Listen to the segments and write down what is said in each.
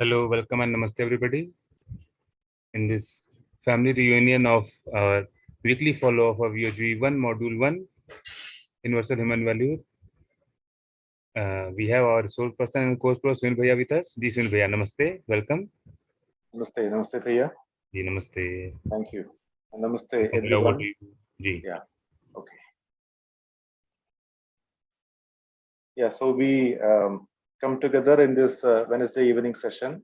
Hello, welcome and namaste everybody. In this family reunion of our weekly follow-up of UHV 1 Module 1, Universal Human Value, we have our resource person and course pro Sunil Bhaiya with us. Ji Sunil Bhaiya, namaste, welcome. Namaste, namaste Bhaiya. Ji namaste. Thank you. And namaste everyone. Ji. Yeah, okay. Yeah, so we come together in this Wednesday evening session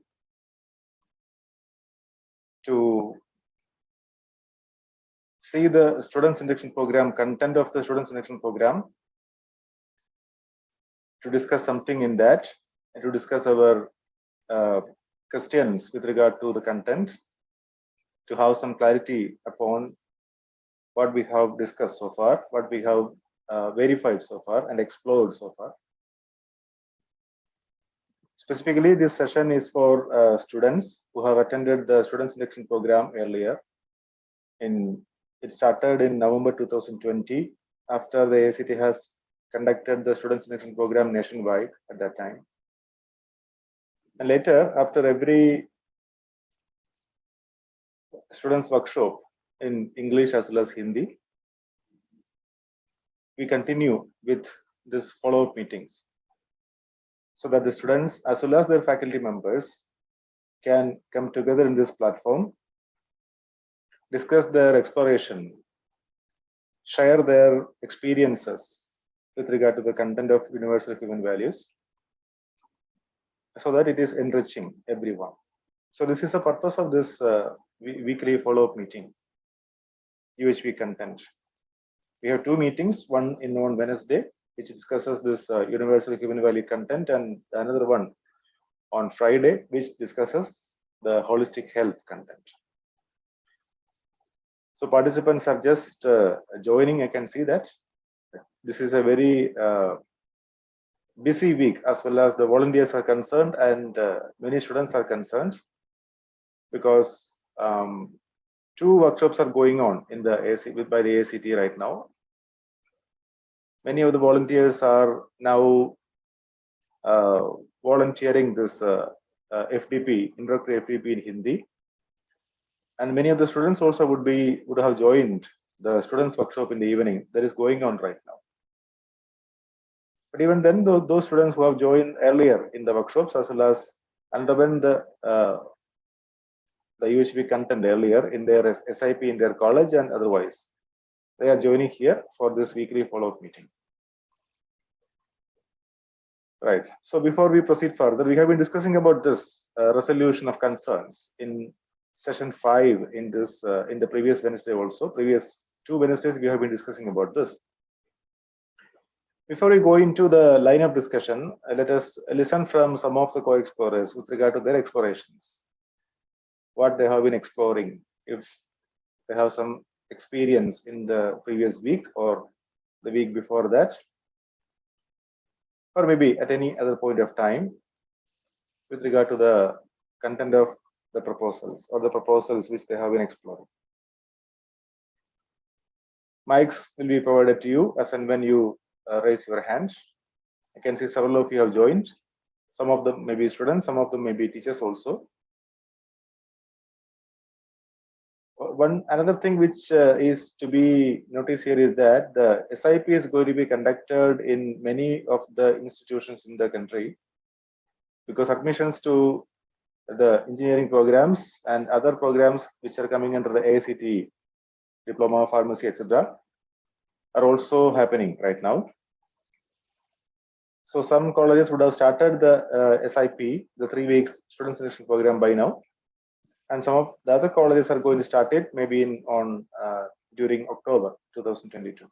to see the students induction program, content of the students induction program, to discuss something in that, and to discuss our questions with regard to the content, to have some clarity upon what we have discussed so far, what we have verified so far and explored so far. Specifically, this session is for students who have attended the students induction program earlier. It started in November 2020 after the AICTE has conducted the students induction program nationwide at that time. And later, after every students workshop in English as well as Hindi, we continue with this follow-up meetings, so that the students as well as their faculty members can come together in this platform, discuss their exploration, share their experiences with regard to the content of universal human values, so that it is enriching everyone. So this is the purpose of this weekly follow-up meeting, UHV content. We have two meetings, one on Wednesday, which discusses this universal human value content, and another one on Friday, which discusses the holistic health content. So participants are just joining. I can see that this is a very busy week as well as the volunteers are concerned, and many students are concerned, because two workshops are going on in the by the AICTE right now. Many of the volunteers are now volunteering this FDP, introductory FDP in Hindi, and many of the students also would have joined the students workshop in the evening that is going on right now. But even then, those students who have joined earlier in the workshops as well as underwent the UHV content earlier in their SIP in their college and otherwise, they are joining here for this weekly follow-up meeting. Right. So before we proceed further, we have been discussing about this resolution of concerns in session 5 in this in the previous Wednesday also. Previous 2 Wednesdays we have been discussing about this. Before we go into the line of discussion, let us listen from some of the co-explorers with regard to their explorations, what they have been exploring, if they have some experience in the previous week or the week before that, or maybe at any other point of time with regard to the content of the proposals or the proposals which they have been exploring. Mics will be provided to you as and when you raise your hand. I can see several of you have joined. Some of them may be students, some of them may be teachers also. Another thing which is to be noticed here is that the SIP is going to be conducted in many of the institutions in the country, because admissions to the engineering programs and other programs which are coming under the AICTE, diploma, pharmacy, etc., are also happening right now. So some colleges would have started the SIP, the 3 weeks student selection program by now, and some of the other colleges are going to start it maybe during October 2022.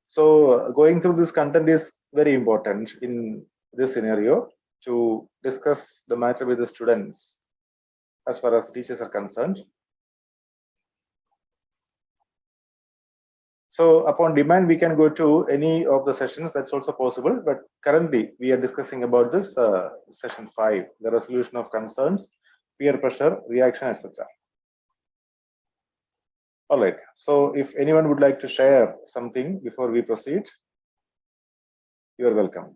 So going through this content is very important in this scenario, to discuss the matter with the students as far as teachers are concerned. So upon demand, we can go to any of the sessions, that's also possible, but currently we are discussing about this session 5, the resolution of concerns, peer pressure, reaction, etc. All right, so if anyone would like to share something before we proceed, you are welcome.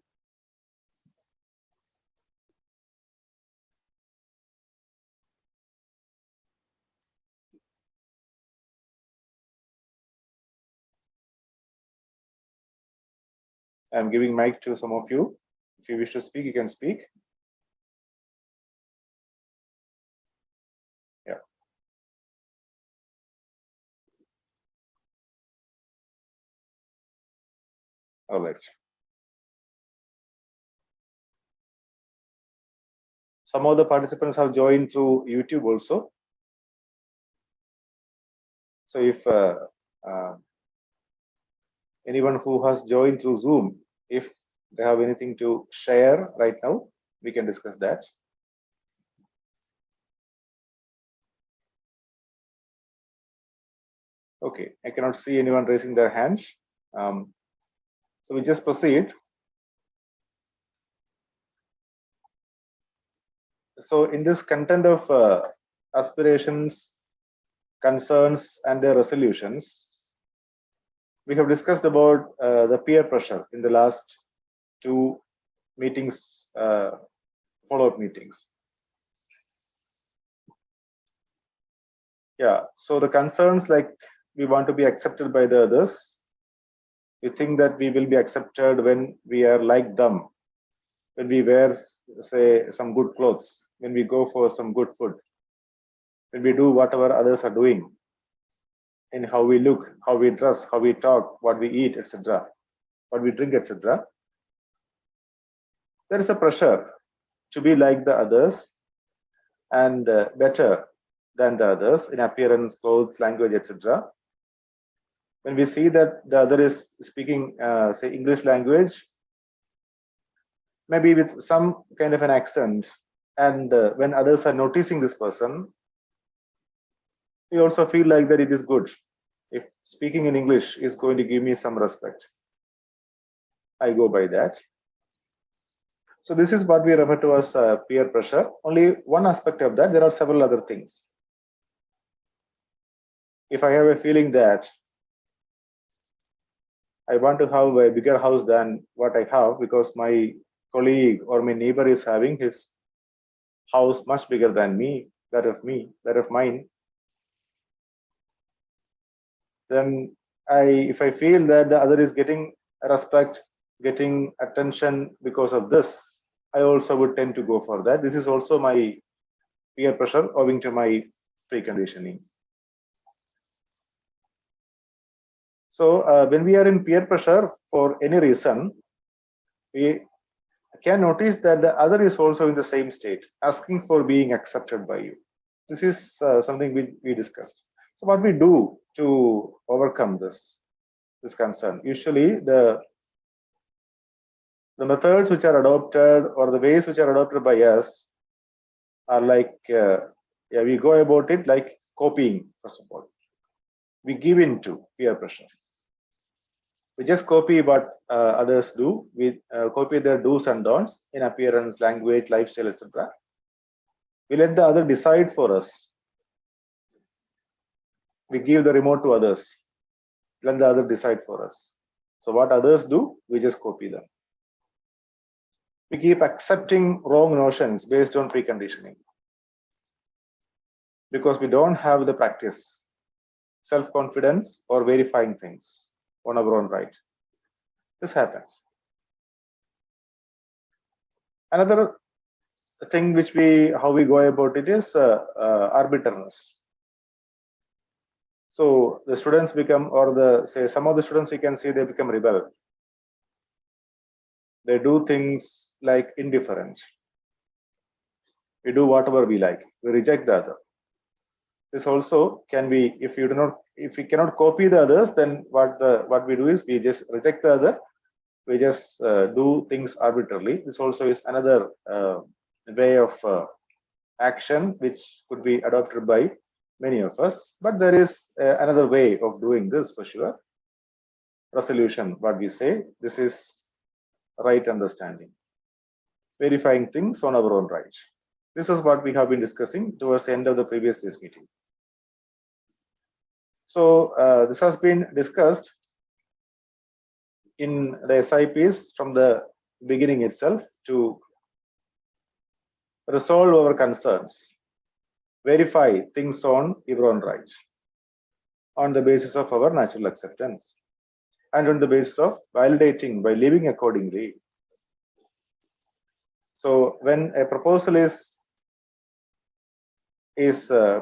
I'm giving mic to some of you. If you wish to speak, you can speak. Yeah. All right. Some of the participants have joined through YouTube also. So if anyone who has joined through Zoom, if they have anything to share right now, we can discuss that. Okay, I cannot see anyone raising their hands. So we just proceed. So in this content of aspirations, concerns, and their resolutions, we have discussed about the peer pressure in the last 2 meetings, follow-up meetings. Yeah, so the concerns, like we want to be accepted by the others. We think that we will be accepted when we are like them, when we wear, say, some good clothes, when we go for some good food, when we do whatever others are doing, in how we look, how we dress, how we talk, what we eat, etc., what we drink, etc. There is a pressure to be like the others and better than the others in appearance, clothes, language, etc. When we see that the other is speaking, say, English language, maybe with some kind of an accent, and when others are noticing this person, we also feel like that it is good. If speaking in English is going to give me some respect, I go by that. So this is what we refer to as peer pressure. Only one aspect of that. There are several other things. If I have a feeling that I want to have a bigger house than what I have because my colleague or my neighbor is having his house much bigger than me, that of mine, then if I feel that the other is getting respect, getting attention because of this, I also would tend to go for that. This is also my peer pressure owing to my preconditioning. So when we are in peer pressure for any reason, we can notice that the other is also in the same state, asking for being accepted by you. This is something we discussed. So what we do to overcome this concern? Usually the methods which are adopted or the ways which are adopted by us are like, we go about it like copying. First of all, we give in to peer pressure. We just copy what others do. We copy their do's and don'ts in appearance, language, lifestyle, etc. We let the other decide for us. We give the remote to others. Let the other decide for us. So what others do, we just copy them. We keep accepting wrong notions based on preconditioning because we don't have the practice, self-confidence, or verifying things on our own right. This happens. Another thing which how we go about it is arbitrariness. So the students become, or some of the students you can see they become rebel. They do things like indifferent. We do whatever we like. We reject the other. This also can be, if we cannot copy the others, then what we do is we just reject the other. We just do things arbitrarily. This also is another way of action which could be adopted by many of us. But there is another way of doing this for sure. Resolution, what we say, this is right understanding. Verifying things on our own right. This is what we have been discussing towards the end of the previous day's meeting. So this has been discussed in the SIPs from the beginning itself to resolve our concerns, verify things on our own right on the basis of our natural acceptance. and on the basis of validating by living accordingly. So when a proposal is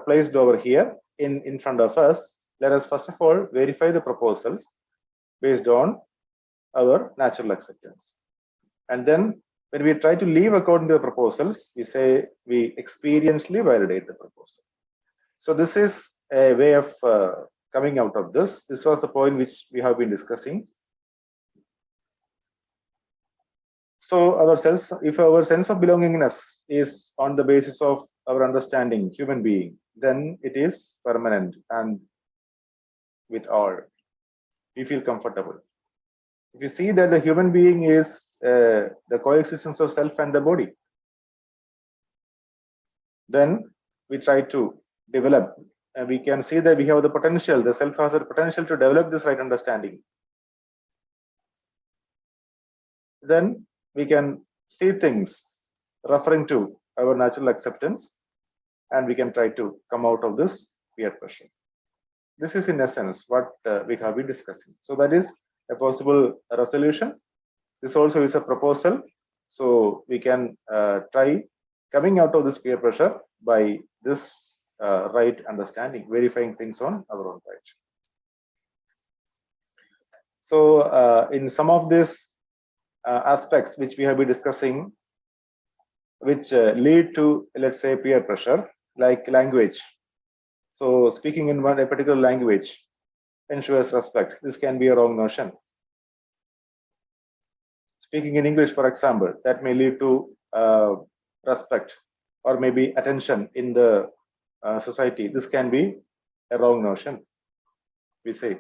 placed over here in front of us, let us first of all verify the proposals based on our natural acceptance. And then when we try to live according to the proposals, we say we experientially validate the proposal. So this is a way of coming out of this. This was the point which we have been discussing. So if our sense of belongingness is on the basis of our understanding, human being, then it is permanent and with all. We feel comfortable. If you see that the human being is the coexistence of self and the body, then we try to develop, and we can see that we have the potential, the self has the potential to develop this right understanding. Then we can see things referring to our natural acceptance, and we can try to come out of this peer pressure. This is in essence what we have been discussing. So that is a possible resolution. This also is a proposal. So we can try coming out of this peer pressure by this right understanding, verifying things on our own right. So in some of these aspects which we have been discussing, which lead to, let's say, peer pressure, like language. So speaking in a particular language ensures respect. This can be a wrong notion. Speaking in English, for example, that may lead to respect or maybe attention in the society. This can be a wrong notion, we say.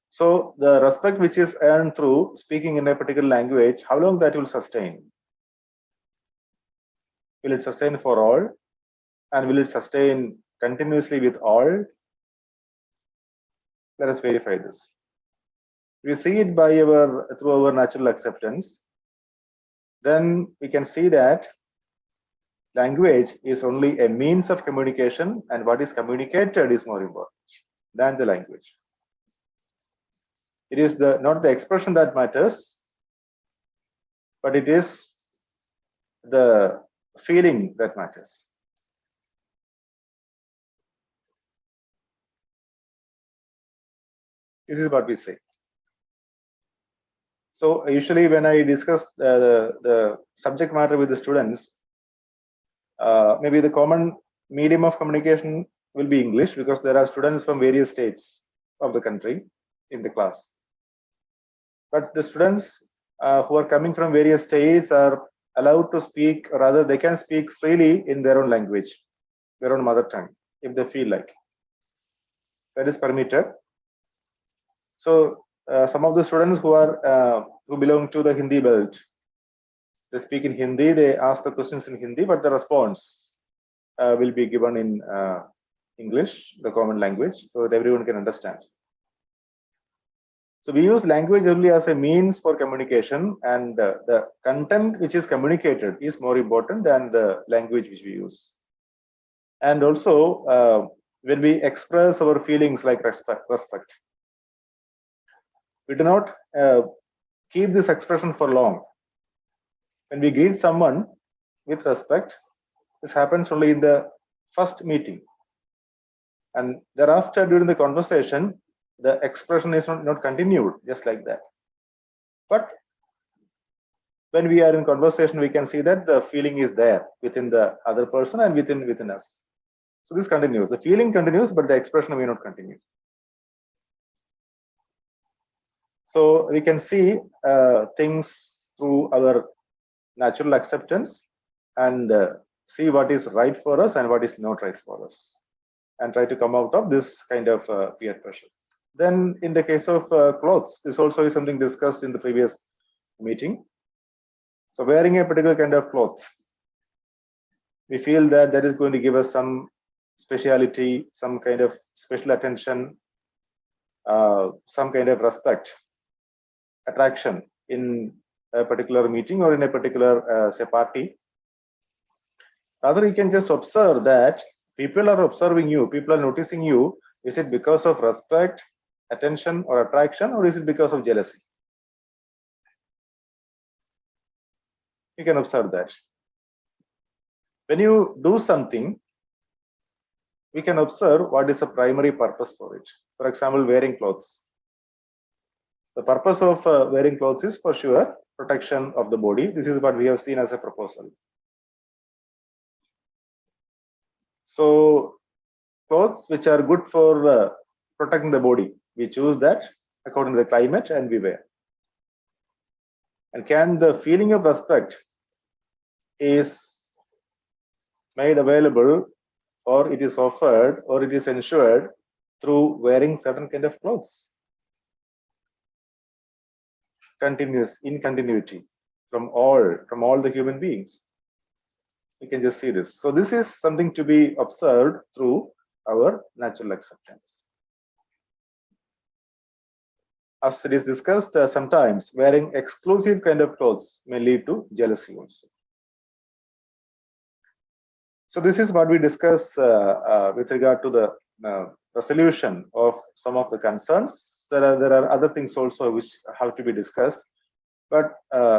So the respect which is earned through speaking in a particular language, how long that will sustain? Will it sustain for all? And will it sustain continuously with all? Let us verify this. We see it by through our natural acceptance. Then we can see that language is only a means of communication, and what is communicated is more important than the language. It is not the expression that matters, but it is the feeling that matters. This is what we say. So usually when I discuss the subject matter with the students, maybe the common medium of communication will be English, because there are students from various states of the country in the class. But the students who are coming from various states are allowed to speak, or rather they can speak freely in their own language, their own mother tongue, if they feel like. That is permitted. So some of the students who belong to the Hindi belt, they speak in Hindi, they ask the questions in Hindi, but the response will be given in English, the common language, so that everyone can understand. So we use language only as a means for communication, and the content which is communicated is more important than the language which we use. And also when we express our feelings like respect, we do not keep this expression for long. When we greet someone with respect, this happens only in the first meeting, and thereafter during the conversation the expression is not continued just like that. But when we are in conversation, we can see that the feeling is there within the other person and within us. So this continues, the feeling continues, but the expression may not continue. So we can see things through our natural acceptance and see what is right for us and what is not right for us, and try to come out of this kind of peer pressure. Then in the case of clothes, this also is something discussed in the previous meeting. So wearing a particular kind of cloth, we feel that that is going to give us some speciality, some kind of special attention, some kind of respect, attraction in a particular meeting or in a particular say party. Rather, you can just observe that people are observing you, people are noticing you. Is it because of respect, attention or attraction, or is it because of jealousy? You can observe that. When you do something, we can observe what is the primary purpose for it. For example, wearing clothes. The purpose of wearing clothes is for sure protection of the body. This is what we have seen as a proposal. So clothes which are good for protecting the body, we choose that according to the climate and we wear. And can the feeling of respect is made available, or it is offered, or it is ensured through wearing certain kind of clothes? Continuous, in continuity from all the human beings. You can just see this. So this is something to be observed through our natural acceptance. As it is discussed, sometimes wearing exclusive kind of clothes may lead to jealousy also. So this is what we discuss with regard to the resolution of some of the concerns. There are other things also which have to be discussed. But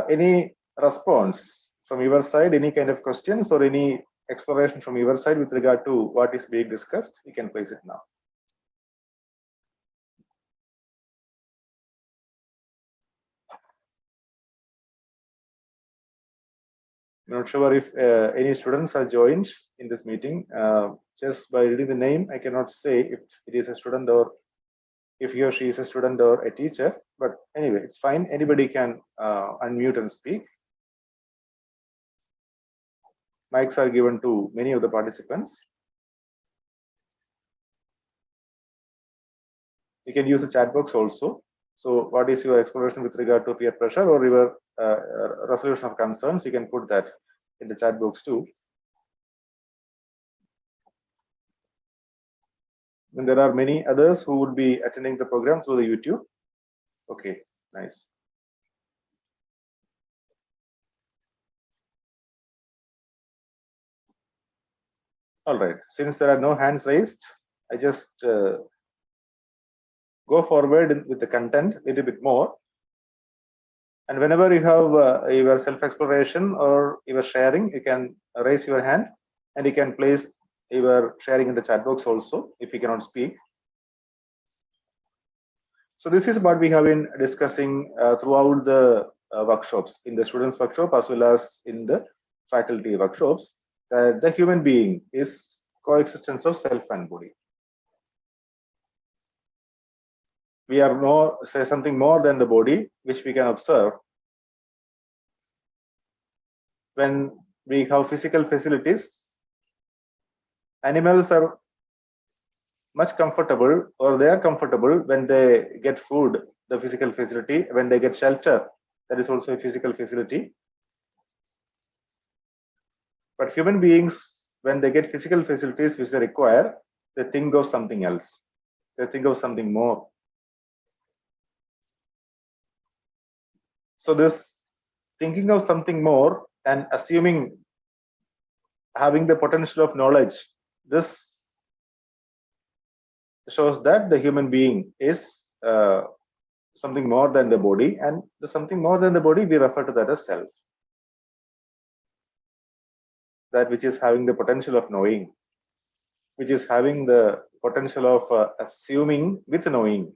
any response from your side, any kind of questions or any exploration from your side with regard to what is being discussed, you can place it now. I'm not sure if any students are joined in this meeting. Just by reading the name, I cannot say if it is a student or if he or she is a student or a teacher. But anyway, it's fine. Anybody can unmute and speak. Mics are given to many of the participants. You can use the chat box also. So what is your exploration with regard to peer pressure or your resolution of concerns? You can put that in the chat box too. And there are many others who would be attending the program through the YouTube. Okay, nice. All right, since there are no hands raised, I just go forward with the content a little bit more. And whenever you have your self-exploration or your sharing, you can raise your hand and you can place your sharing in the chat box also if you cannot speak. So this is what we have been discussing throughout the workshops, in the students workshop as well as in the faculty workshops. The human being is coexistence of self and body. We are something more than the body, which we can observe when we have physical facilities. Animals are much comfortable, or they are comfortable when they get food, the physical facility. When they get shelter, that is also a physical facility. But human beings, when they get physical facilities which they require, they think of something else. They think of something more. So this thinking of something more and assuming having the potential of knowledge, this shows that the human being is something more than the body, and the something more than the body, we refer to that as self. That which is having the potential of knowing, which is having the potential of assuming with knowing,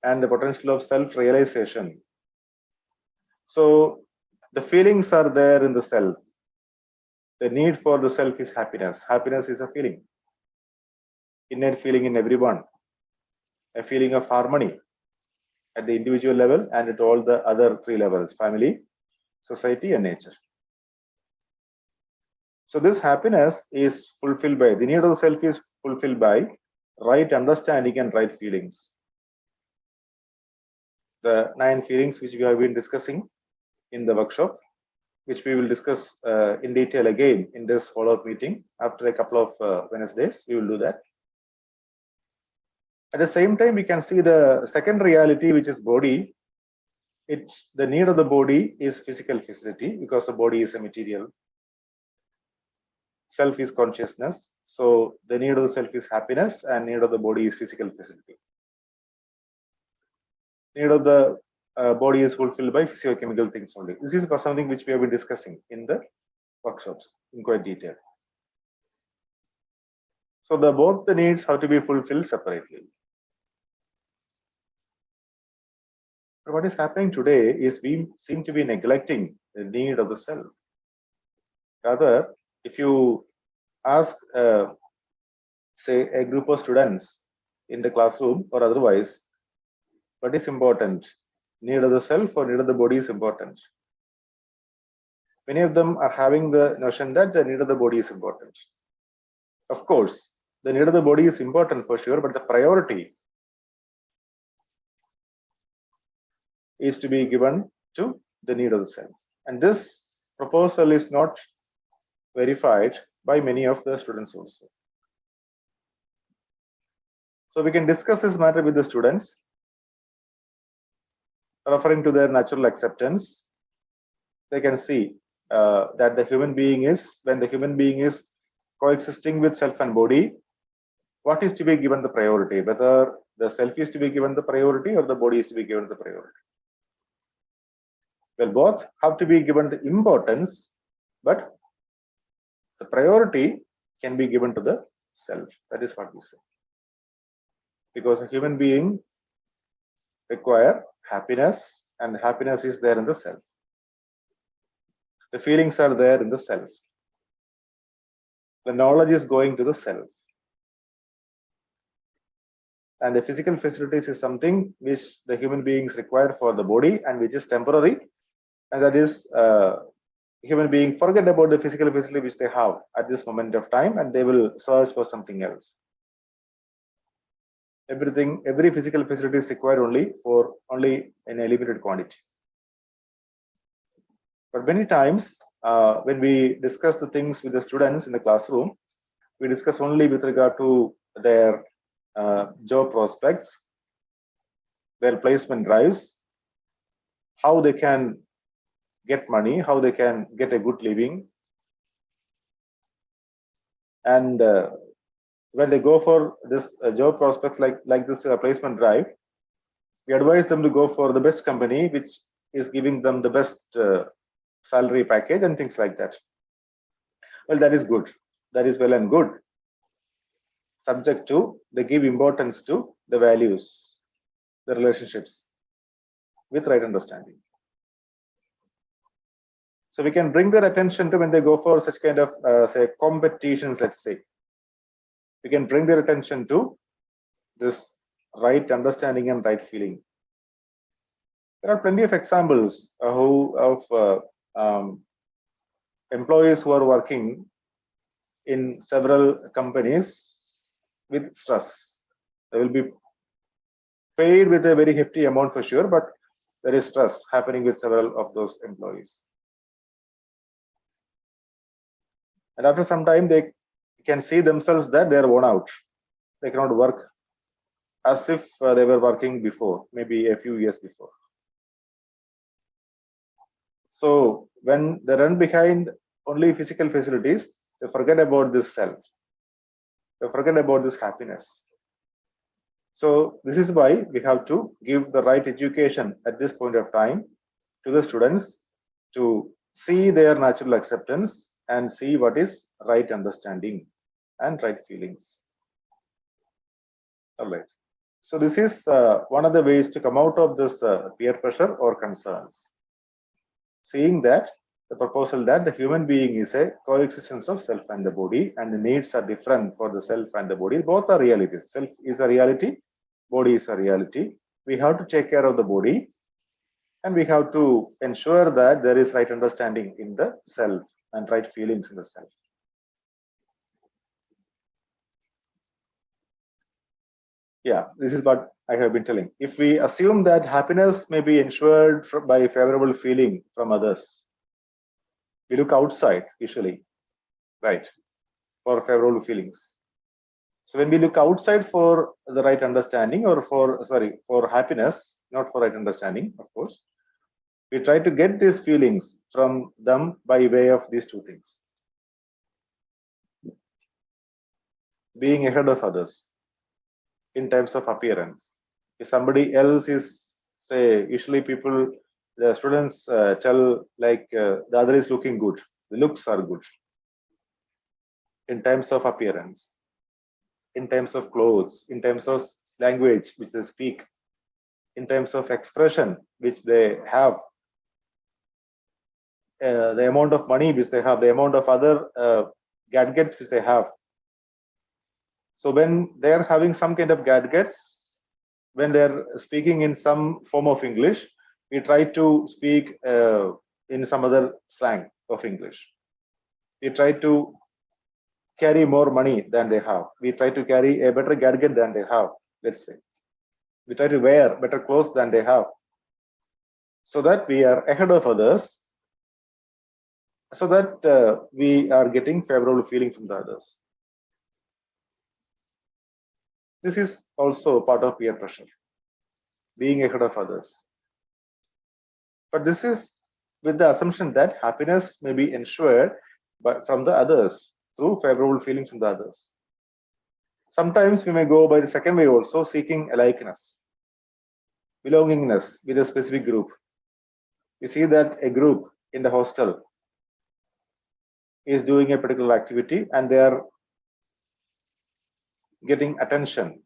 and the potential of self-realization. So the feelings are there in the self. The need for the self is happiness. Happiness is a feeling, innate feeling in everyone, a feeling of harmony at the individual level and at all the other three levels: family, society, and nature. So this happiness is fulfilled by, the need of the self is fulfilled by right understanding and right feelings. The 9 feelings which we have been discussing in the workshop, which we will discuss in detail again in this follow-up meeting after a couple of Wednesdays. We will do that. At the same time, we can see the second reality, which is body. The need of the body is physical facility, because the body is a material. self is consciousness. So the need of the self is happiness, and need of the body is physical facility. Need of the body is fulfilled by physiochemical things only. This is something which we have been discussing in the workshops in quite detail. So both the needs have to be fulfilled separately. But what is happening today is we seem to be neglecting the need of the self. Rather, if you ask, say, a group of students in the classroom or otherwise, what is important? Need of the self or need of the body is important. Many of them are having the notion that the need of the body is important. Of course, the need of the body is important for sure, but the priority is to be given to the need of the self. And this proposal is not verified by many of the students also. So we can discuss this matter with the students, referring to their natural acceptance. They can see that the human being is, when the human being is coexisting with self and body, what is to be given the priority, whether the self is to be given the priority or the body is to be given the priority. Well, both have to be given the importance, but the priority can be given to the self. That is what we say. Because a human being require happiness, and happiness is there in the self. The feelings are there in the self. The knowledge is going to the self. And the physical facilities is something which the human beings require for the body and which is temporary. And that is human being forget about the physical facility which they have at this moment of time, and they will search for something else. Every physical facility is required only in a limited quantity. But many times when we discuss the things with the students in the classroom, we discuss only with regard to their job prospects, their placement drives, how they can get money, how they can get a good living. And when they go for this job prospects like this placement drive, we advise them to go for the best company which is giving them the best salary package and things like that. Well, that is good. That is well and good, subject to they give importance to the values, the relationships with right understanding. So we can bring their attention to when they go for such kind of say competitions, let's say. We can bring their attention to this right understanding and right feeling. There are plenty of examples of employees who are working in several companies with stress. They will be paid with a very hefty amount for sure, but there is stress happening with several of those employees. And after some time, they can see themselves that they are worn out. They cannot work as if they were working before, maybe a few years before. So when they run behind only physical facilities, they forget about this self. They forget about this happiness. So this is why we have to give the right education at this point of time to the students to see their natural acceptance and see what is right understanding and right feelings. All right. So this is one of the ways to come out of this peer pressure or concerns. Seeing that the proposal that the human being is a coexistence of self and the body, and the needs are different for the self and the body. Both are realities. Self is a reality, body is a reality. We have to take care of the body, and we have to ensure that there is right understanding in the self and right feelings in the self. Yeah, this is what I have been telling. If we assume that happiness may be ensured by favorable feeling from others, we look outside usually, right, for favorable feelings. So when we look outside for the right understanding or for happiness, not for right understanding, of course, we try to get these feelings from them by way of these two things. being ahead of others in terms of appearance. If somebody else is, say, usually the students tell like the other is looking good, the looks are good in terms of appearance, in terms of clothes, in terms of language which they speak, in terms of expression which they have, the amount of money which they have, the amount of other gadgets which they have. So when they're having some kind of gadgets, when they're speaking in some form of English, we try to speak in some other slang of English. We try to carry more money than they have. We try to carry a better gadget than they have, let's say. We try to wear better clothes than they have, so that we are ahead of others, so that we are getting favorable feeling from the others. This is also part of peer pressure, being ahead of others. But this is with the assumption that happiness may be ensured from the others through favorable feelings from the others. Sometimes we may go by the second way also, seeking alikeness, belongingness with a specific group. We see that a group in the hostel is doing a particular activity and they are getting attention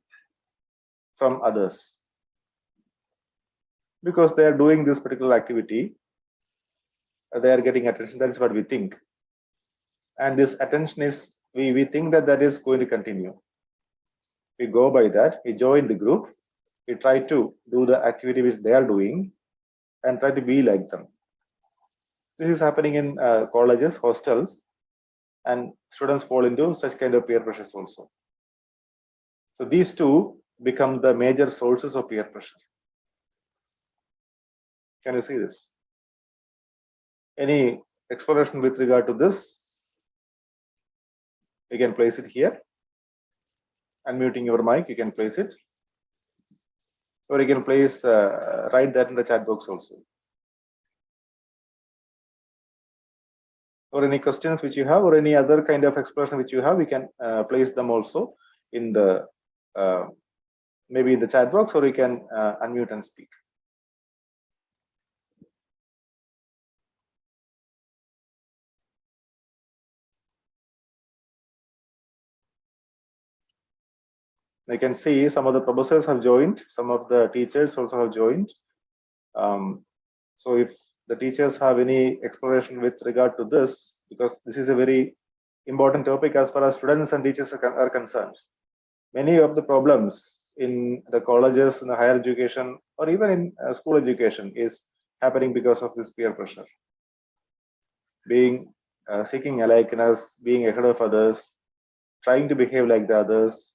from others. Because they are doing this particular activity, they are getting attention. That is what we think. And this attention is, we think that that is going to continue. We go by that, we join the group, we try to do the activity which they are doing and try to be like them. This is happening in colleges, hostels, and students fall into such kind of peer pressures also. So these two become the major sources of peer pressure. Can you see this? Any exploration with regard to this? You can place it here. Unmuting your mic, you can place it. Or you can place, write that in the chat box also. Or any questions which you have, or any other kind of exploration which you have, we can place them also in the, maybe in the chat box, or you can unmute and speak. I can see some of the professors have joined, some of the teachers also have joined. So if the teachers have any exploration with regard to this, because this is a very important topic as far as students and teachers are concerned. Many of the problems in the colleges, in the higher education, or even in school education is happening because of this peer pressure. Being seeking alikeness, being ahead of others, trying to behave like the others,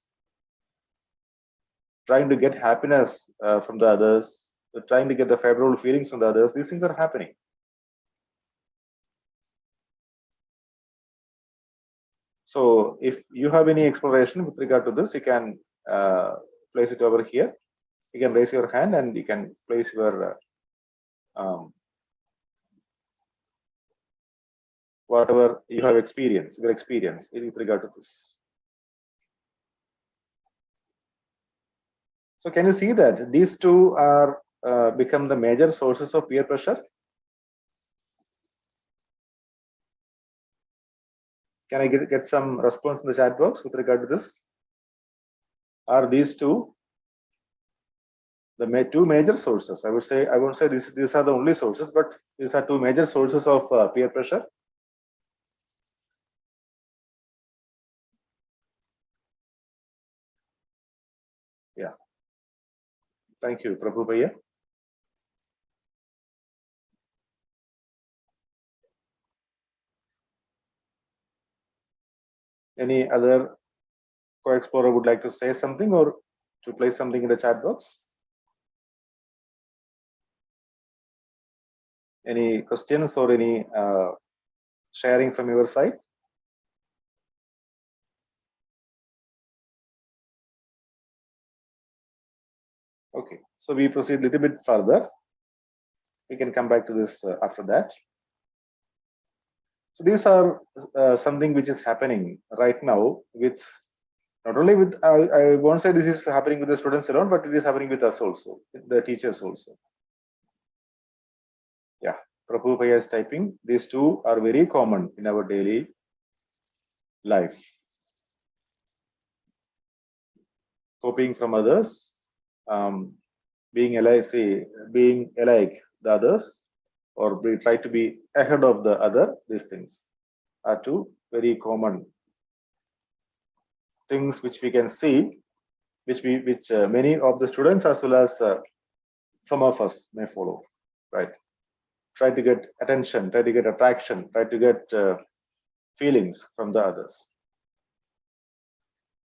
trying to get happiness from the others, trying to get the favorable feelings from the others. These things are happening. So if you have any exploration with regard to this, you can place it over here. You can raise your hand and you can place your whatever you have experienced, your experience with regard to this. So can you see that these two are become the major sources of peer pressure? Can I get some response in the chat box with regard to this? Are these two the two major sources? I won't say these are the only sources, but these are two major sources of peer pressure. Yeah. Thank you, Prabhu Bhaiya. Any other co-explorer would like to say something or to place something in the chat box? Any questions or any sharing from your side? Okay, so we proceed a little bit further. We can come back to this after that. So these are something which is happening right now with Not only with, I won't say this is happening with the students alone, but it is happening with us also, with the teachers also. Yeah, Prabhu bias typing, these two are very common in our daily life. Copying from others, being alike the others, or try to be ahead of the other, these things are two very common things which we can see, which many of the students as well as some of us may follow, right? Try to get attention, try to get attraction, try to get feelings from the others.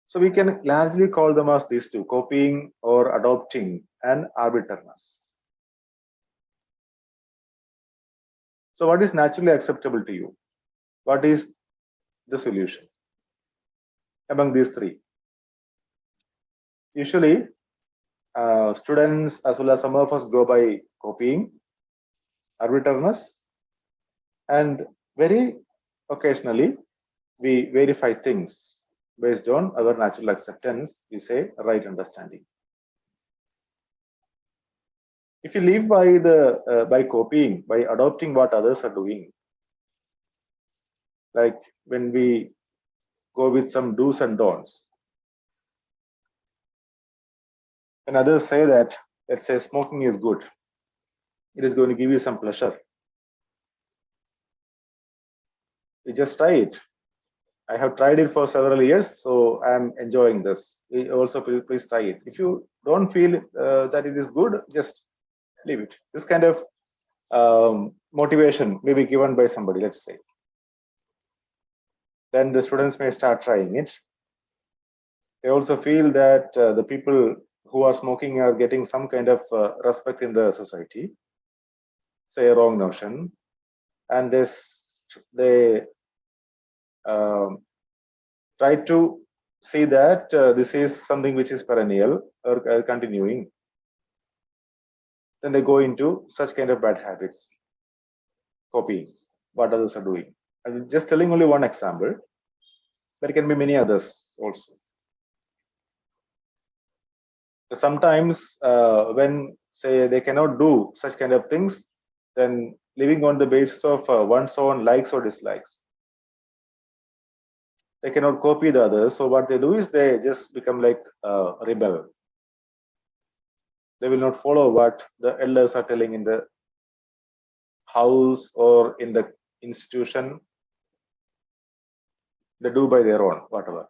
So we can largely call them as these two, copying or adopting and arbitrariness. So what is naturally acceptable to you? What is the solution among these three? Usually, students as well as some of us go by copying, arbitrariness, and very occasionally we verify things based on our natural acceptance, we say right understanding. If you live by copying, by adopting what others are doing, like when we go with some do's and don'ts, when others say that, let's say smoking is good, it is going to give you some pleasure, you just try it. I have tried it for several years, so I'm enjoying this. Also, please try it. If you don't feel that it is good, just leave it. This kind of motivation may be given by somebody, let's say. Then the students may start trying it. They also feel that the people who are smoking are getting some kind of respect in the society. Say a wrong notion, and they try to see that this is something which is perennial or continuing. Then they go into such kind of bad habits, copying what others are doing. I'm just telling only one example. There can be many others also. Sometimes when, say, they cannot do such kind of things, then living on the basis of one's own likes or dislikes, they cannot copy the others. So what they do is they just become like a rebel. They will not follow what the elders are telling in the house or in the institution. They do by their own, whatever.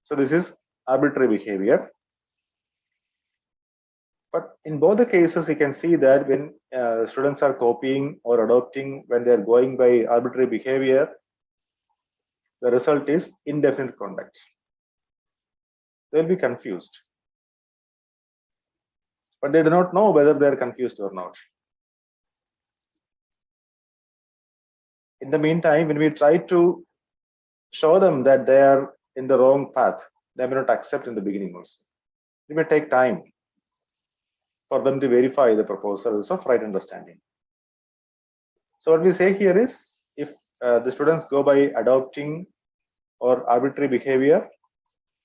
So this is arbitrary behavior. But in both the cases, you can see that when students are copying or adopting, when they are going by arbitrary behavior, the result is indefinite conduct. They'll be confused. But they do not know whether they are confused or not. In the meantime, when we try to show them that they are in the wrong path, they may not accept in the beginning also. It may take time for them to verify the proposals of right understanding. So what we say here is, if the students go by adopting or arbitrary behavior,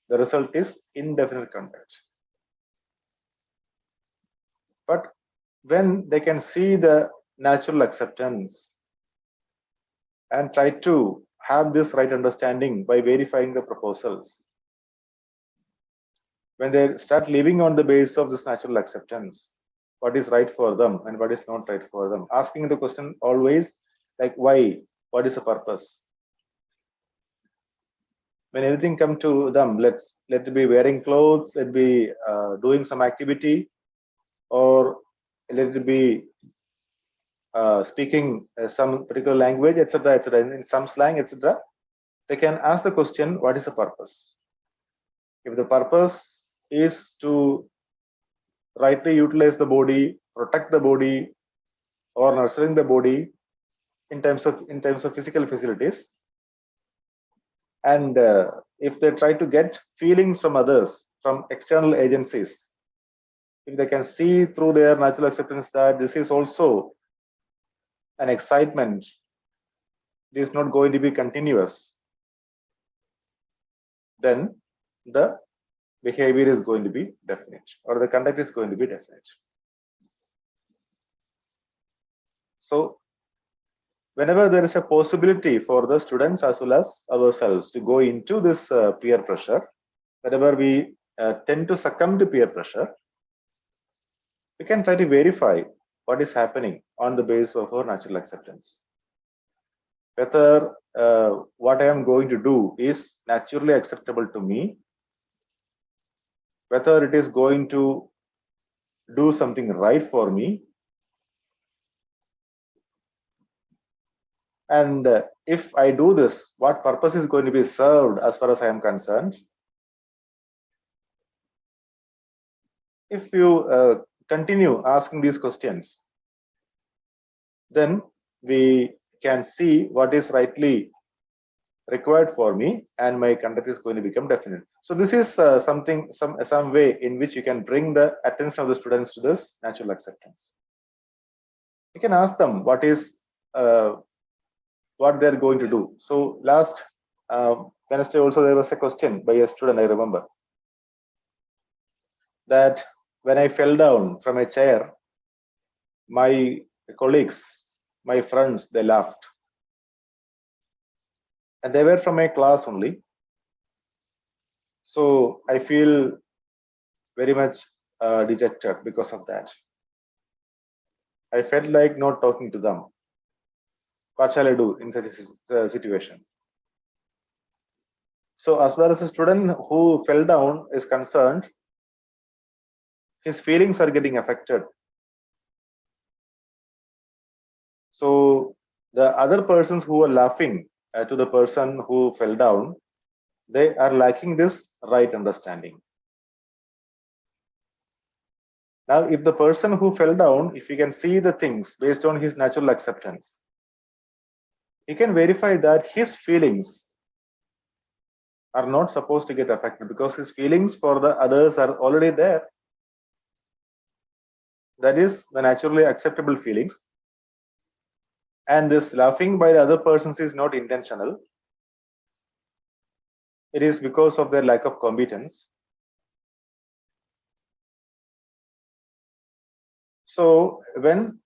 the result is indefinite conduct. But when they can see the natural acceptance and try to have this right understanding by verifying the proposals, when they start living on the basis of this natural acceptance, what is right for them and what is not right for them, asking the question always like why, what is the purpose. When anything come to them, let it be wearing clothes, let it be doing some activity, or let it be speaking some particular language, etc., etc., in some slang, etc., they can ask the question, what is the purpose? If the purpose is to rightly utilize the body, protect the body, or nurturing the body in terms of physical facilities, and if they try to get feelings from others, from external agencies, if they can see through their natural acceptance that this is also an excitement, this is not going to be continuous, then the behavior is going to be definite, or the conduct is going to be definite. So whenever there is a possibility for the students as well as ourselves to go into this peer pressure, whenever we tend to succumb to peer pressure, we can try to verify what is happening on the basis of our natural acceptance. Whether what I am going to do is naturally acceptable to me, whether it is going to do something right for me, and if I do this, what purpose is going to be served as far as I am concerned. If you continue asking these questions, then we can see what is rightly required for me, and my conduct is going to become definite. So this is some way in which you can bring the attention of the students to this natural acceptance. You can ask them what they're going to do. So last Wednesday also there was a question by a student, I remember, that when I fell down from a chair, my colleagues, my friends, they laughed. And they were from my class only. So I feel very much dejected because of that. I felt like not talking to them. What shall I do in such a situation? So as far as a student who fell down is concerned, his feelings are getting affected. So the other persons who are laughing to the person who fell down, they are lacking this right understanding. Now, if the person who fell down, if he can see the things based on his natural acceptance, he can verify that his feelings are not supposed to get affected, because his feelings for the others are already there. That is the naturally acceptable feelings. And this laughing by the other persons is not intentional. It is because of their lack of competence. So when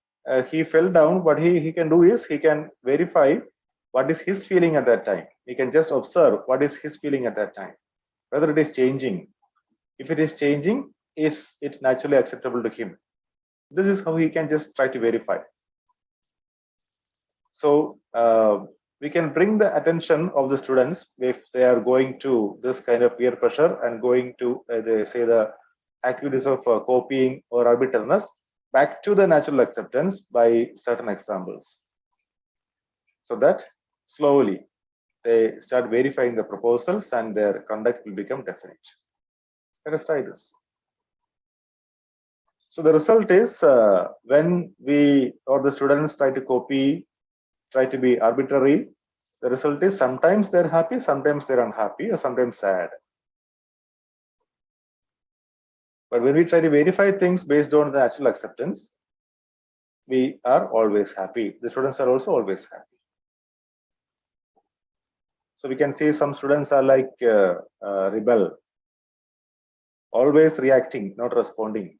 he fell down, what he can do is he can verify what is his feeling at that time. He can just observe what is his feeling at that time, whether it is changing. If it is changing, is it naturally acceptable to him? This is how he can just try to verify. So we can bring the attention of the students if they are going to this kind of peer pressure and going to they say the activities of copying or arbitrariness back to the natural acceptance by certain examples, so that slowly they start verifying the proposals and their conduct will become definite. Let us try this. So the result is when we or the students try to copy, try to be arbitrary, the result is sometimes they're happy, sometimes they're unhappy, or sometimes sad. But when we try to verify things based on the natural acceptance, we are always happy. The students are also always happy. So we can see some students are like rebel, always reacting, not responding.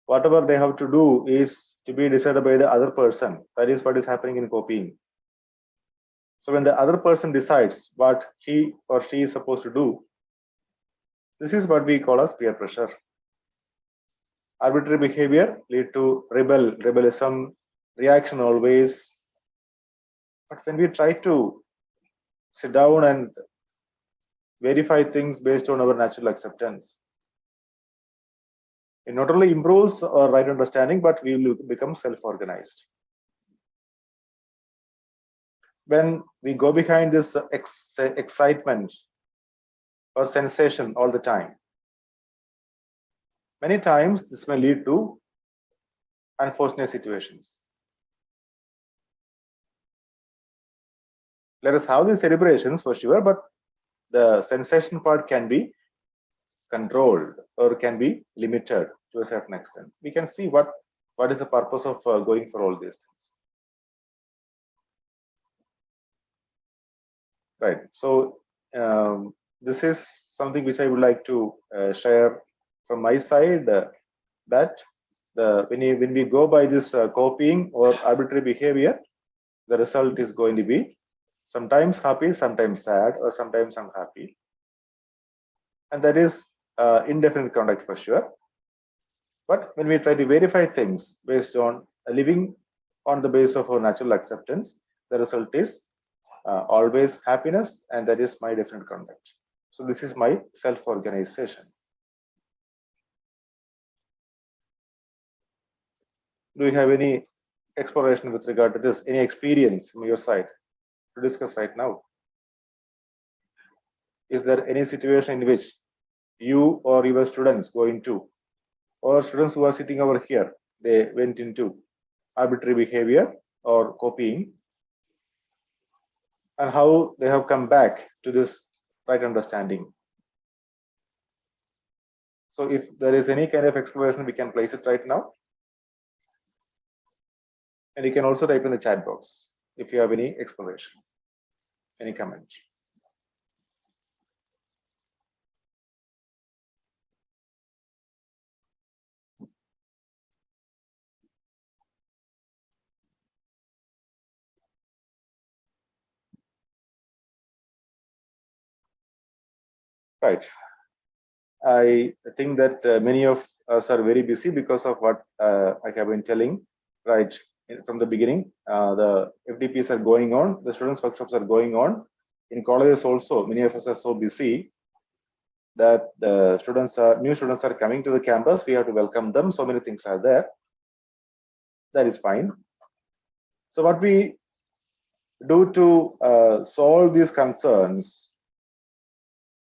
Whatever they have to do is to be decided by the other person. That is what is happening in copying. So when the other person decides what he or she is supposed to do, this is what we call as peer pressure. Arbitrary behavior lead to rebellism, reaction always. But when we try to sit down and verify things based on our natural acceptance, it not only improves our right understanding, but we will become self-organized. When we go behind this excitement or sensation all the time, many times this may lead to unfortunate situations. Let us have these celebrations for sure, but the sensation part can be controlled or can be limited to a certain extent. We can see what is the purpose of going for all these things. Right. So this is something which I would like to share from my side, that when we go by this copying or arbitrary behavior, the result is going to be sometimes happy, sometimes sad, or sometimes unhappy. And that is indefinite conduct for sure. But when we try to verify things based on living on the basis of our natural acceptance, the result is always happiness, and that is my definite conduct. So this is my self-organization. Do you have any exploration with regard to this? Any experience from your side to discuss right now? Is there any situation in which you or your students go into, or students who are sitting over here, they went into arbitrary behavior or copying, and how they have come back to this right understanding? So if there is any kind of exploration, we can place it right now. And you can also type in the chat box if you have any exploration, any comment. Right. I think that many of us are very busy because of what I have been telling, right, from the beginning. The FDPs are going on, the students' workshops are going on. In colleges also, many of us are so busy that the new students are coming to the campus. We have to welcome them. So many things are there. That is fine. So what we do to solve these concerns,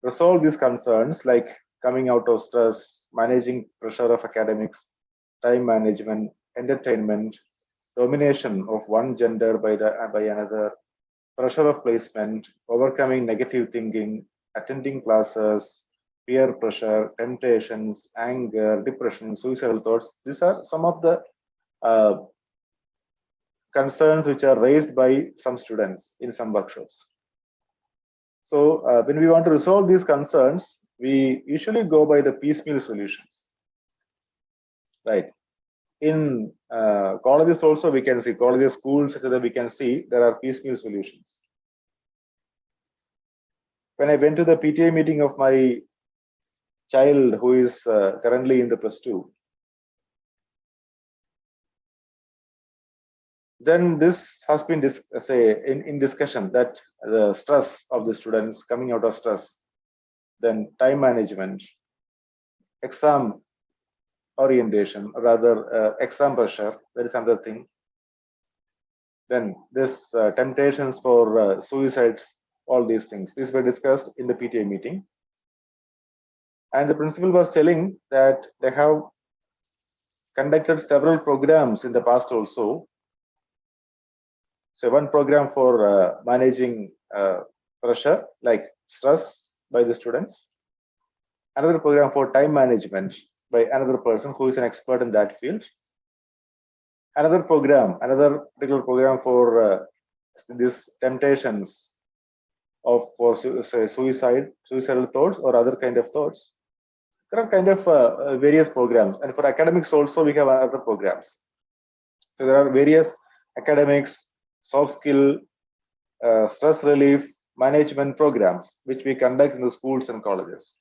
resolve these concerns, like coming out of stress, managing pressure of academics, time management, entertainment, domination of one gender by another, pressure of placement, overcoming negative thinking, attending classes, peer pressure, temptations, anger, depression, suicidal thoughts. These are some of the concerns which are raised by some students in some workshops. So when we want to resolve these concerns, we usually go by the piecemeal solutions, right? In colleges also, we can see colleges, schools, etc. We can see there are piecemeal solutions. When I went to the PTA meeting of my child who is currently in the +2, then this has been in discussion, that the stress of the students coming out of stress, then time management, exam orientation, or rather exam pressure, that is another thing. Then this temptations for suicides, all these things, these were discussed in the PTA meeting. And the principal was telling that they have conducted several programs in the past also. So one program for managing pressure, like stress by the students. Another program for time management by another person who is an expert in that field. Another particular program for these temptations of suicidal thoughts or other kind of thoughts. There are kind of various programs, and for academics also we have other programs. So there are various academics, soft skill, stress relief, management programs which we conduct in the schools and colleges.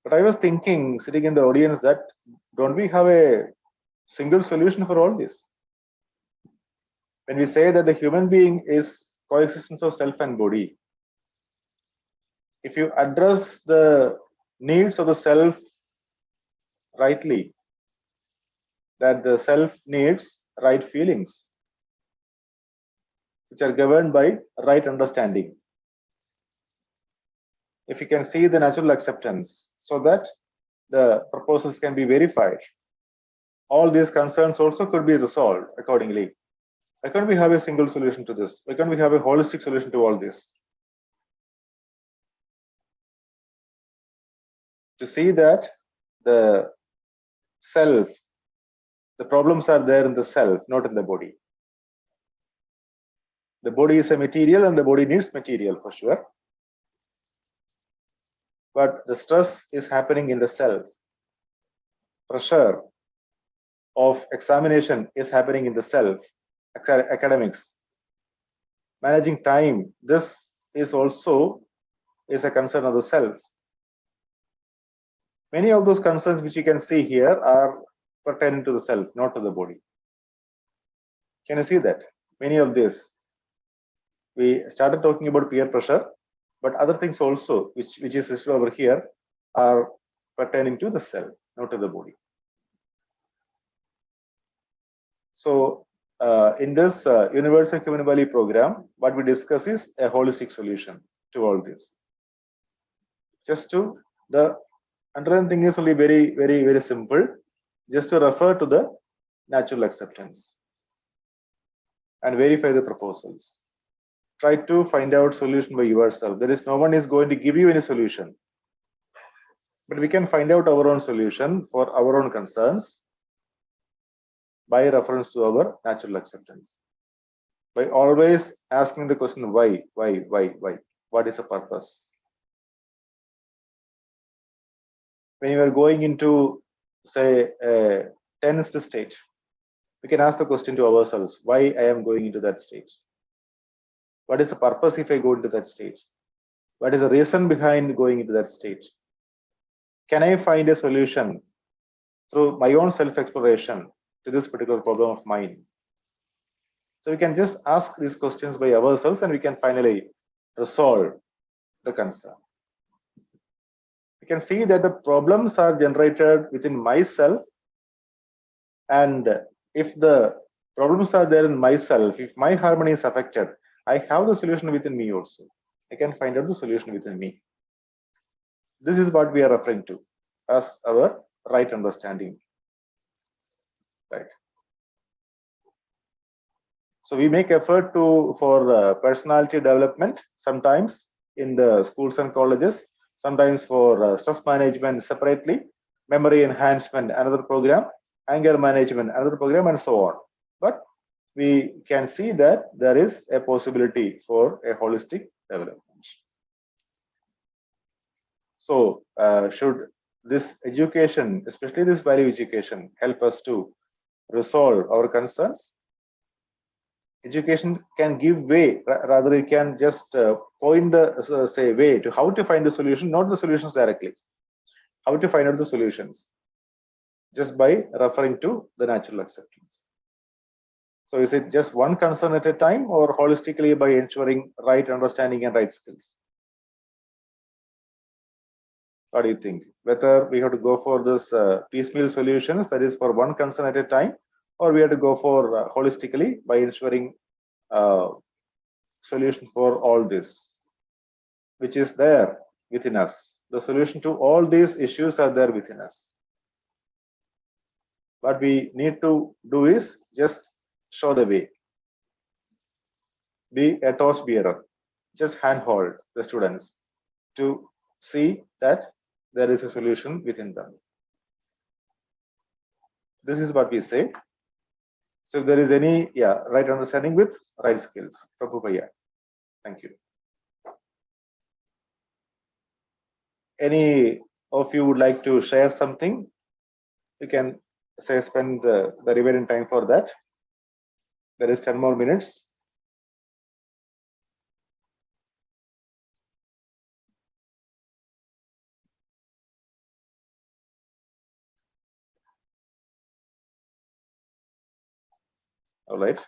But I was thinking, sitting in the audience, that don't we have a single solution for all this? When we say that the human being is coexistence of self and body, if you address the needs of the self rightly, that the self needs right feelings, which are governed by right understanding. If you can see the natural acceptance, so that the proposals can be verified, all these concerns also could be resolved accordingly. Why can't we have a single solution to this? Why can't we have a holistic solution to all this? To see that the self, the problems are there in the self, not in the body. The body is a material and the body needs material for sure. But the stress is happening in the self. Pressure of examination is happening in the self, academics. Managing time, this is also a concern of the self. Many of those concerns which you can see here are pertaining to the self, not to the body. Can you see that? Many of this. We started talking about peer pressure, but other things also, which is listed over here, are pertaining to the self, not to the body. So in this Universal Human Value program, what we discuss is a holistic solution to all this. Just to the underlying thing is only very simple. Just to refer to the natural acceptance and verify the proposals. Try to find out solution by yourself. There is no one is going to give you any solution, but we can find out our own solution for our own concerns by reference to our natural acceptance, by always asking the question why. What is the purpose? When you are going into, say, a tensed state, we can ask the question to ourselves, why I am going into that state? What is the purpose if I go into that state? What is the reason behind going into that state? Can I find a solution through my own self-exploration to this particular problem of mine? So we can just ask these questions by ourselves and we can finally resolve the concern. We can see that the problems are generated within myself, and if the problems are there in myself, if my harmony is affected, I have the solution within me also. I can find out the solution within me. This is what we are referring to as our right understanding. Right. So we make effort for personality development, sometimes in the schools and colleges, sometimes for stress management separately, memory enhancement, another program, anger management, another program, and so on. But we can see that there is a possibility for a holistic development. So should this education, especially this value education, help us to resolve our concerns? Education can give way, rather it can just point the say way to how to find the solution, not the solutions directly. How to find out the solutions just by referring to the natural acceptance. So is it just one concern at a time, or holistically by ensuring right understanding and right skills? What do you think? Whether we have to go for this piecemeal solutions, that is for one concern at a time, or we have to go for holistically by ensuring solution for all this, which is there within us. The solution to all these issues are there within us. What we need to do is just show the way. Be a torch bearer. Just handhold the students to see that there is a solution within them. This is what we say. So if there is any right understanding with right skills, Prabhupada. Thank you. Any of you would like to share something? You can say spend the remaining time for that. There is 10 more minutes. All right.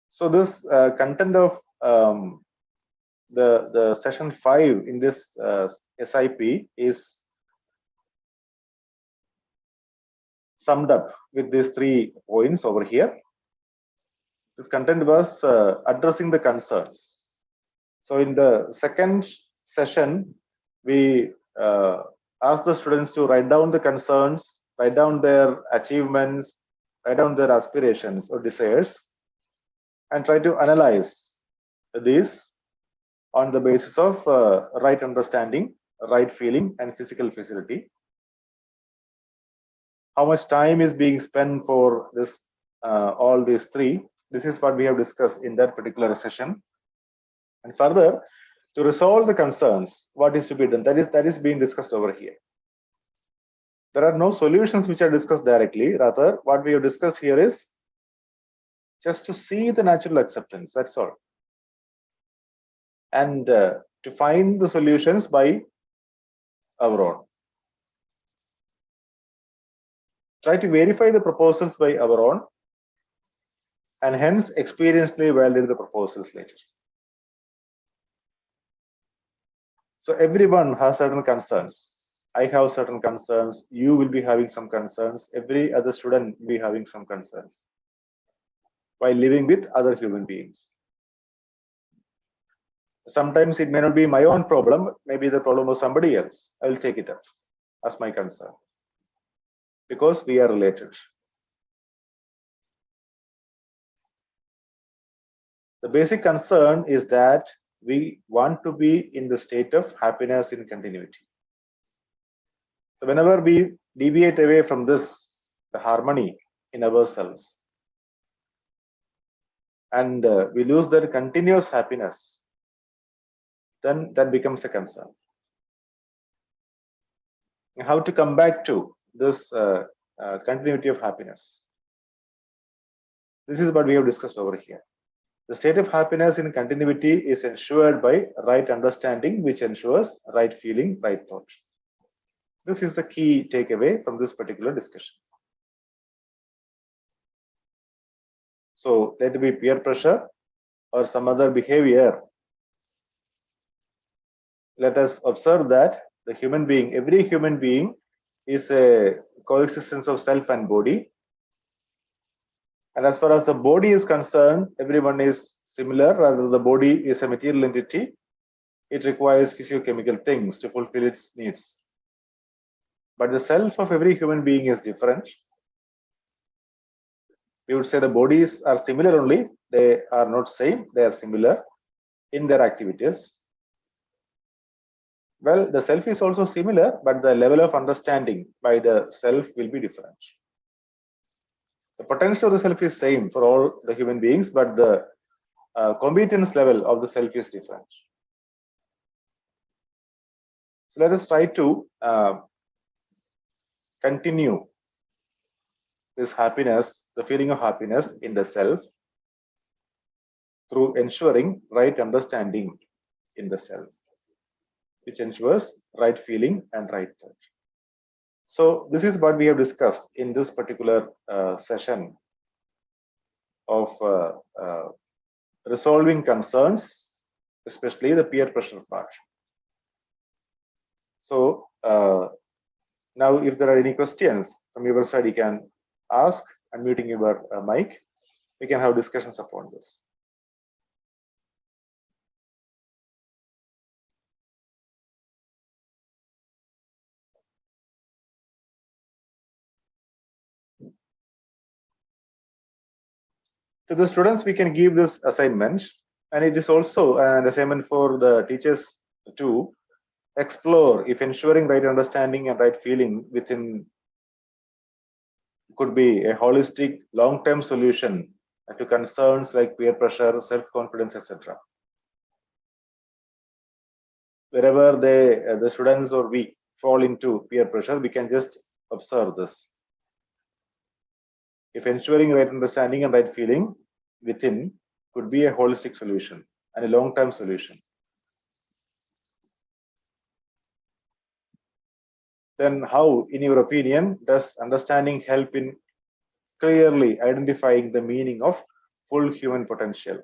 So this content of the session 5 in this SIP is summed up with these 3 points over here. This content was addressing the concerns. So in the second session, we asked the students to write down the concerns, write down their achievements, write down their aspirations or desires, and try to analyze these on the basis of right understanding, right feeling, and physical facility. How much time is being spent for this all these 3, This is what we have discussed in that particular session. And further, to resolve the concerns, what is to be done? That is being discussed over here. There are no solutions which are discussed directly. Rather, what we have discussed here is just to see the natural acceptance. That's all. And to find the solutions by our own. Try to verify the proposals by our own, and hence experientially validate the proposals later. So everyone has certain concerns. I have certain concerns. You will be having some concerns. Every other student will be having some concerns while living with other human beings. Sometimes it may not be my own problem. Maybe the problem of somebody else. I will take it up as my concern because we are related. The basic concern is that we want to be in the state of happiness in continuity. So whenever we deviate away from this, the harmony in ourselves, and we lose that continuous happiness, then that becomes a concern. And how to come back to this continuity of happiness? This is what we have discussed over here. The state of happiness in continuity is ensured by right understanding, which ensures right feeling, right thought. This is the key takeaway from this particular discussion. So let it be peer pressure or some other behavior. Let us observe that the human being, every human being is a coexistence of self and body. And as far as the body is concerned, everyone is similar. Rather, the body is a material entity. It requires physiochemical things to fulfill its needs. But the self of every human being is different. We would say the bodies are similar only. They are not same. They are similar in their activities. Well, the self is also similar, but the level of understanding by the self will be different. The potential of the self is same for all the human beings, but the competence level of the self is different. So let us try to continue this happiness, the feeling of happiness in the self, through ensuring right understanding in the self, which ensures right feeling and right thought. So this is what we have discussed in this particular session of resolving concerns, especially the peer pressure part. So now if there are any questions from your side, you can ask, unmuting your mic. We can have discussions upon this. To the students, we can give this assignment, and it is also an assignment for the teachers to explore if ensuring right understanding and right feeling within could be a holistic long-term solution to concerns like peer pressure, self-confidence, etc. Wherever the students or we fall into peer pressure, we can just observe this. If ensuring right understanding and right feeling within could be a holistic solution and a long-term solution, then how, in your opinion, does understanding help in clearly identifying the meaning of full human potential?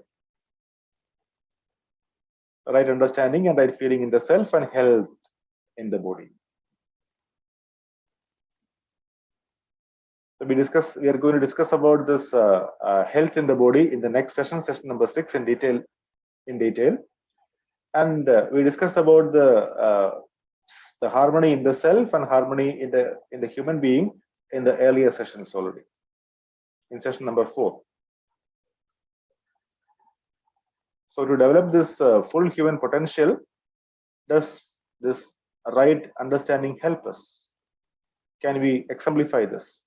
Right understanding and right feeling in the self and health in the body. So we are going to discuss about this health in the body in the next session, session number 6 in detail. And we discussed about the harmony in the self and harmony in the human being in the earlier sessions already, in session number 4. So to develop this full human potential, does this right understanding help us? Can we exemplify this?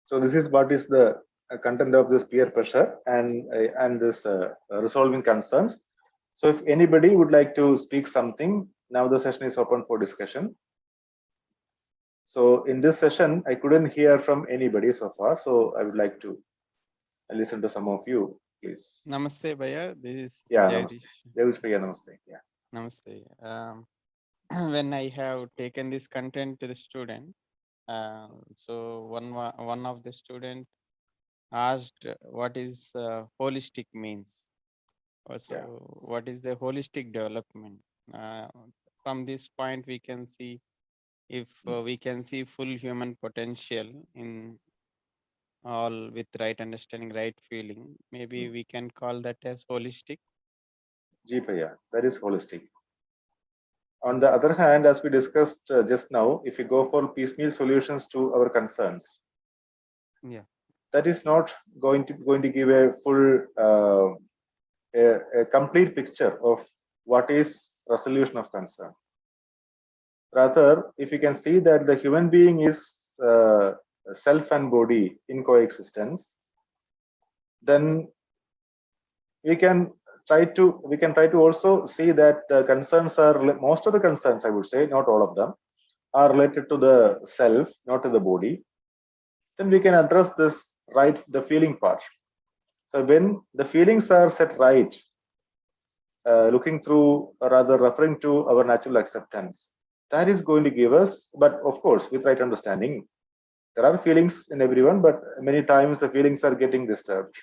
So this is what is the content of this peer pressure and this resolving concerns. So if anybody would like to speak something, now the session is open for discussion. So in this session, I couldn't hear from anybody so far. So I would like to listen to some of you, please. Namaste, Bhaiya. This is Yeah, Jagdish. Jagdish Priya, namaste. Yeah. Namaste. When I have taken this content to the student, so one of the student asked what is holistic means. So Yeah. what is the holistic development? From this point, we can see if we can see full human potential in all with right understanding, right feeling. Maybe we can call that as holistic. Ji Priya, that is holistic. On the other hand, as we discussed just now, if we go for piecemeal solutions to our concerns, Yeah. that is not going to give a full a complete picture of what is resolution of concern. Rather, if you can see that the human being is self and body in coexistence, then we can try to also see that the concerns are, most of the concerns, I would say, not all of them, are related to the self, not to the body. Then we can address this right, the feeling part. So when the feelings are set right, looking through, or rather referring to our natural acceptance, that is going to give us, but of course with right understanding, there are feelings in everyone, but many times the feelings are getting disturbed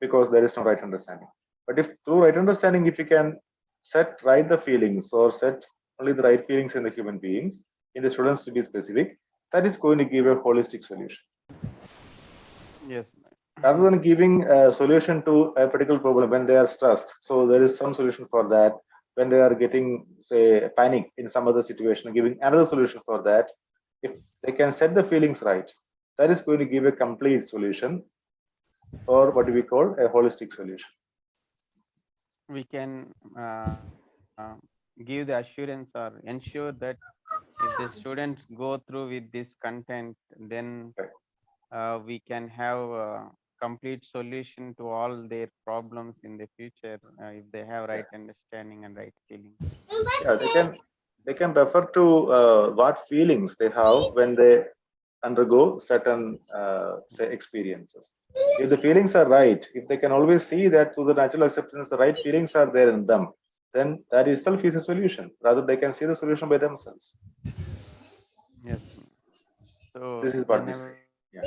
because there is no right understanding. But if through right understanding, if you can set right the feelings, or set only the right feelings in the human beings, in the students to be specific, that is going to give a holistic solution. Yes. Rather than giving a solution to a particular problem when they are stressed, so there is some solution for that. When they are getting, say, panic in some other situation, giving another solution for that. If they can set the feelings right, that is going to give a complete solution, or what we call a holistic solution. We can give the assurance or ensure that if the students go through with this content, then we can have a complete solution to all their problems in the future if they have right understanding and right feeling. Yeah, they can refer to what feelings they have when they undergo certain say experiences. If the feelings are right, if they can always see that through the natural acceptance the right feelings are there in them, then that itself is a solution. Rather, they can see the solution by themselves. Yes. So This is what we say. Yeah.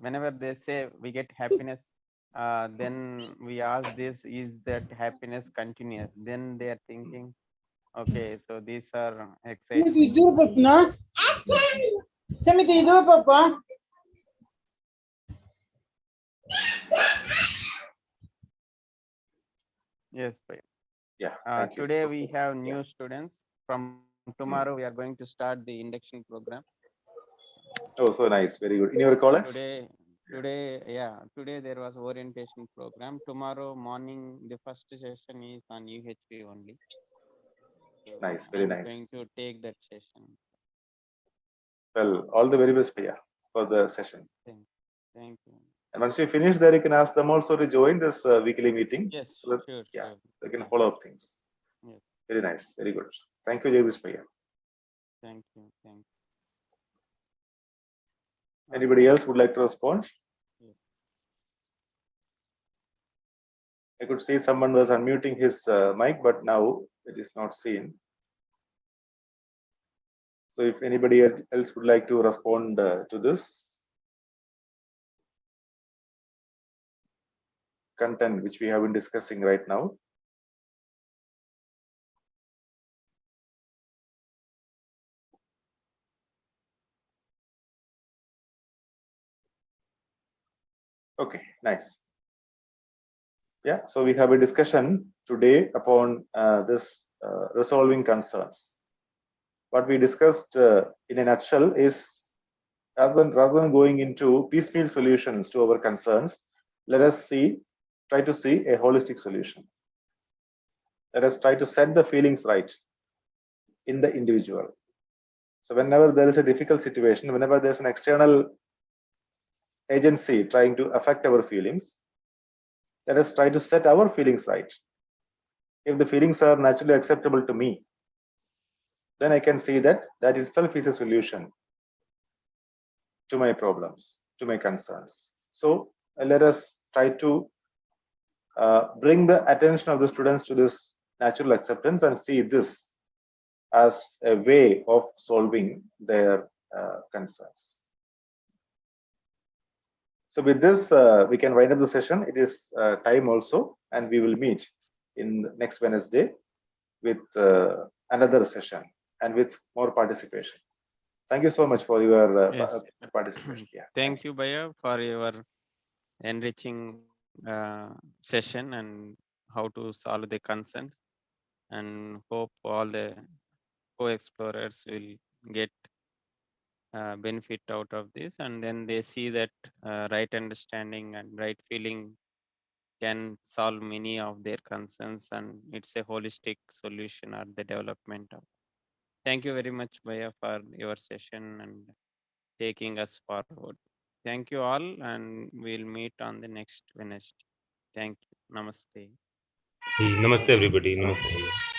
whenever they say we get happiness, then we ask this: is that happiness continuous? Then they are thinking, okay, so these are excitement. Yes, Bhai. Yeah. Thank you. Today we have Yeah. new students. From tomorrow, we are going to start the induction program. Oh, so nice. Very good. In your college? Today there was orientation program. Tomorrow morning, the first session is on UHV only. So Nice. Very I'm nice. going to take that session. Well, all the very best, Priya, for the session. Thank you. And once you finish there, you can ask them also to join this weekly meeting. Yes, So that, sure. they can follow up things. Yes. Very nice. Very good. Thank you, Jagdish Priya. Thank you. Anybody else would like to respond? Yes. I could see someone was unmuting his mic, but now it is not seen. So if anybody else would like to respond to this content which we have been discussing right now. Okay, nice. Yeah, so we have a discussion today upon this resolving concerns. What we discussed in a nutshell is, rather than going into piecemeal solutions to our concerns, let us try to see a holistic solution. Let us try to set the feelings right in the individual. So whenever there is a difficult situation, whenever there's an external agency trying to affect our feelings, let us try to set our feelings right. If the feelings are naturally acceptable to me, then I can see that that itself is a solution to my problems, to my concerns. So let us try to bring the attention of the students to this natural acceptance and see this as a way of solving their concerns. So with this, we can wind up the session. It is time also, and we will meet in next Wednesday with another session and with more participation. Thank you so much for your Yes. participation. Yeah. Thank you, Bhaiya, for your enriching session and how to solve the concerns, and hope all the co-explorers will get benefit out of this, and then they see that right understanding and right feeling can solve many of their concerns, and it's a holistic solution or the development of. Thank you very much, Bhaiya, for your session and taking us forward. Thank you all, and we'll meet on the next Wednesday. Thank you. Namaste. Namaste, everybody. Namaste.